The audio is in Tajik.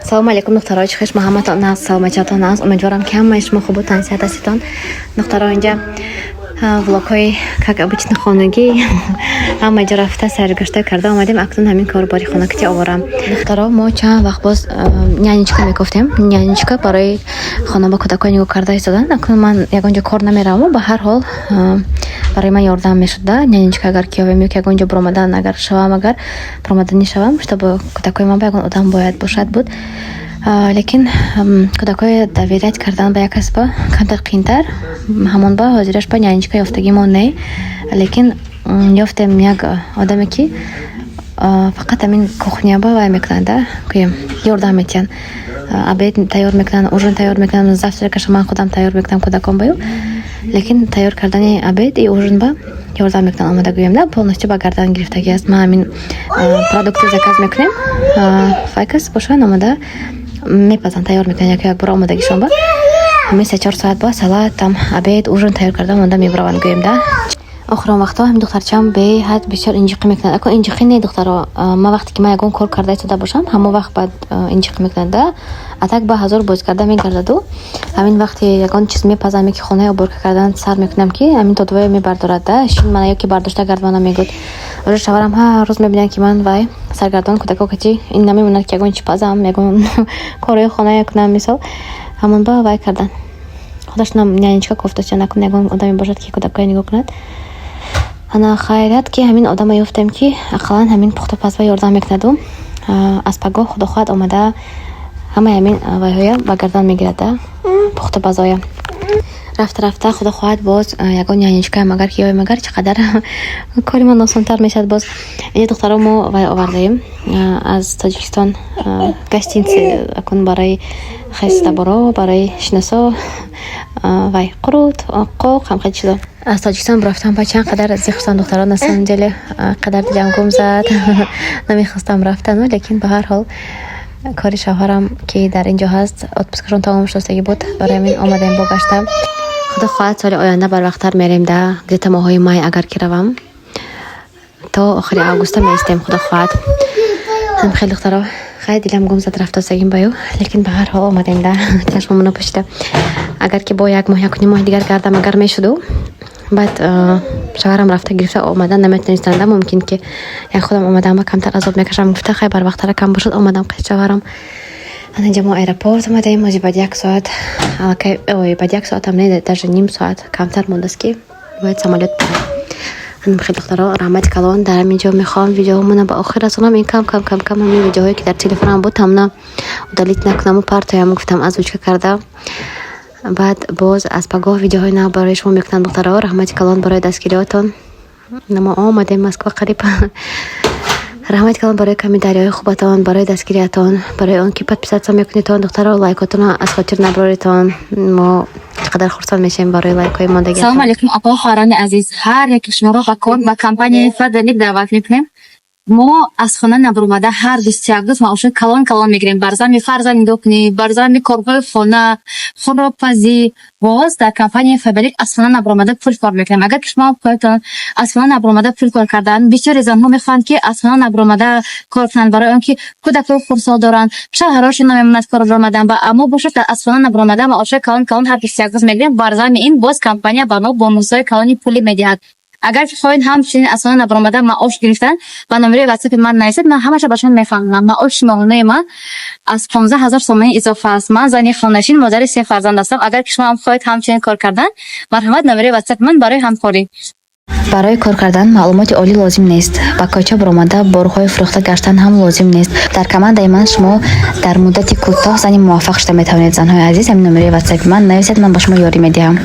салом алейкум духтаро, чӣ хеш маҳаматон аст, саломатиатон аст. Умедворам ки ҳамаи шумо хубу тансиҳат ҳаститон. духтаро инҷа влогҳои как обычно хонагӣ ҳама ҷо рафта сайргашта карда омадем. Акнун ҳамин корбори хонакӣ оворам. духтаро мо чанд вақт боз няничка мегуфтем. Няничка барои хона ба кӯдакон нигоҳ карда истодан. Акнун ман ягон ҷо кор намеравам, ба ҳар ҳол барои ман ёрдам мешуда. Няничка агар киёвем ё ки ягон ҷо биромадан агар биромаданӣ шавам, штобу кӯдакои ман ба ягон одам бояд бошад буд. лекин кӯдакои давират кардан ба як касба камтар қиинтар. ҳамон ба ҳозираш ба няничка ёфтагимон не, лекин ёфтем як одаме ки фақат ҳамин кухня ба вай мекунада, ки ёрдам метиҳан. обед тайёр мекунанд, ужин тайёр мекунанд, завтракаша ман худам тайёр мекунам кӯдакон баю. лекин тайёр кардани обед и ужин ба ёрдам мекунанд. омада гӯем да, полностью ба гардан гирифтагӣ аст. ман ҳамин продукти заказ мекунем, файкас бошад омада мепазанд, тайёр мекунанд як бора омадагишон ба ҳамин 3-4 соат ба салат там обед ужин тайёр карда монда мебараванд гӯем да. охирон вақто ҳамин духтарчам беҳад бисёр инҷиқӣ мекунад. акун инҷиқӣ не духтаро, ма вақте ки ман ягон кор карда истода бошам ҳамон вақт баъд инҷиқӣ мекунад да. атак ба ҳазор боз карда мегардаду. ҳамин вақте ягон чиз мепазам ки хонаи уборка кардан сар мекунам ки ҳамин тодвое мебардорад да. шин мана ё ки бардошта гардвана мегӯд. рӯз шаварам ҳар рӯз мебинад ки ман вай саргардон кӯдако кати ин намемонад ки ягон чи пазам ягон корои хона кунам мисол ҳамон ба вай кардан. худашонам няничка кофтач накун ягон одаме бошад ки кӯдакои нигоҳ кунад. ана хайрат ки ҳамин одама ёфтем ки ақаллан ҳамин пухтупазба ёрдам мекунаду. аз пагоҳ худо хоҳад омада ҳамаи ҳамин вайҳоя ба гардан мегирад да, пухтупазоя. рафта рафта худо хоҳад боз ягон няничкаам агар ки ёем агар чӣ қадар кори ман осонтар мешавад. боз ин духтаро мо вай овардаем аз Тоҷикистон, гостинси акун барои хестаборо, барои шиносо вай қурут, қоқ ҳамхел чизо. аз Тоҷикистон рафтам ба чанд қадар зихостан духтаро на самом деле қадар дилам гум зад. намехостам рафтану, лекин ба ҳар ҳол кори шавҳарам ки дар ин ҷо ҳаст, отпускашон тамом шудастагӣ буд, барои ҳамин омадаем бо гаштам. худо хоҳад соли оянда барвақттар мерем да, где-то моҳои май агар ки равам, то охири августа меистем худо хоҳад. хеле духтаро хай дилам гум зад рафтастагим баю, лекин ба ҳар ҳол омадем да, чашмамоно пӯшида. агар ки бо як моҳ якуни моҳи дигар гардам агар мешуду, баъд шаварам рафта гирифта омадан наметонистанда, мумкин ки як худам омадам ба камтар азоб мекашам. гуфта хай барвақттара кам бошад, омадам қис шаварам. анҷа мо аэропорт омадаем, ози баъд 1 соат, баъд 1 соат ам не, даже ним соат камтар мондаст ки бояд самолёт барад. хеле духтаро раҳмати калон дар ҳамин ҷо мехоҳам видеоҳомона ба охир расонам. ин кам ҳамин видеоҳое ки дар телефонам буд ҳамна удалит накунаму партоям гуфтам озвучка карда. баъд боз аз пагоҳ видеоҳои нав барои шумо мекунам духтаро. раҳмати калон барои дастгириётон. мо омадем Москва қариб. раҳмати калон барои комментарияҳои хубатон, барои дастгириятон, барои он ки подписатсия мекунедтон духтаро. лайкотонро аз хотир набароритон. мо чӣ қадар хурсанд мешавем барои лайкҳои мондагӣ. салом алейкум апо ҳарони азиз, ҳар яки шуморо ба кор ба компанияи Фаделик даъват мекунем. мо аз хона набуромада ҳар 21 рӯз маоши калон мегирем. бар замми фарзанд нигоҳ кунӣ, бар замми корҳои хона, хӯропазӣ. боз дар компанияи Фабелик аз хона набуромада пул кор мекунем. агар ки шумо хоҳедтон аз хона набуромада пул кор кардан, бисёри занҳо мехоҳанд ки аз хона набуромада кор кунанд, барои он ки кӯдакҳо хурсол доранд, шавҳарашон намемонад кор омадан ба. аммо бошад аз хона набуромада маоши калон ҳар 21 рӯз мегирем. бар замми ин боз компания ба мо бонусҳои калони пулӣ медиҳад. агар ки хоҳед ҳамчунин аз хона набуромада маош гирифтан, ба номери ватсапи ман нависед, ман ҳамаша ба шумо мефаҳмонам. маоши моҳонаи ман аз 15000 сомонӣ изофа аст. ман зани хонашин, модари 3 фарзанд ҳастам. агар ки шумо ҳам хоҳед ҳамчунин кор кардан, марҳамат номери ватсапи ман барои ҳамкорӣ. барои кор кардан маълумоти олӣ лозим нест. ба койча буромада борҳои фурӯхта гаштан ҳам лозим нест. дар командаи ман шумо дар муддати кӯтоҳ зани муваффақ шуда метавонед. занҳои азиз, ҳамин номери ватсапи ман нависед, ман ба шумо ёрӣ медиҳам.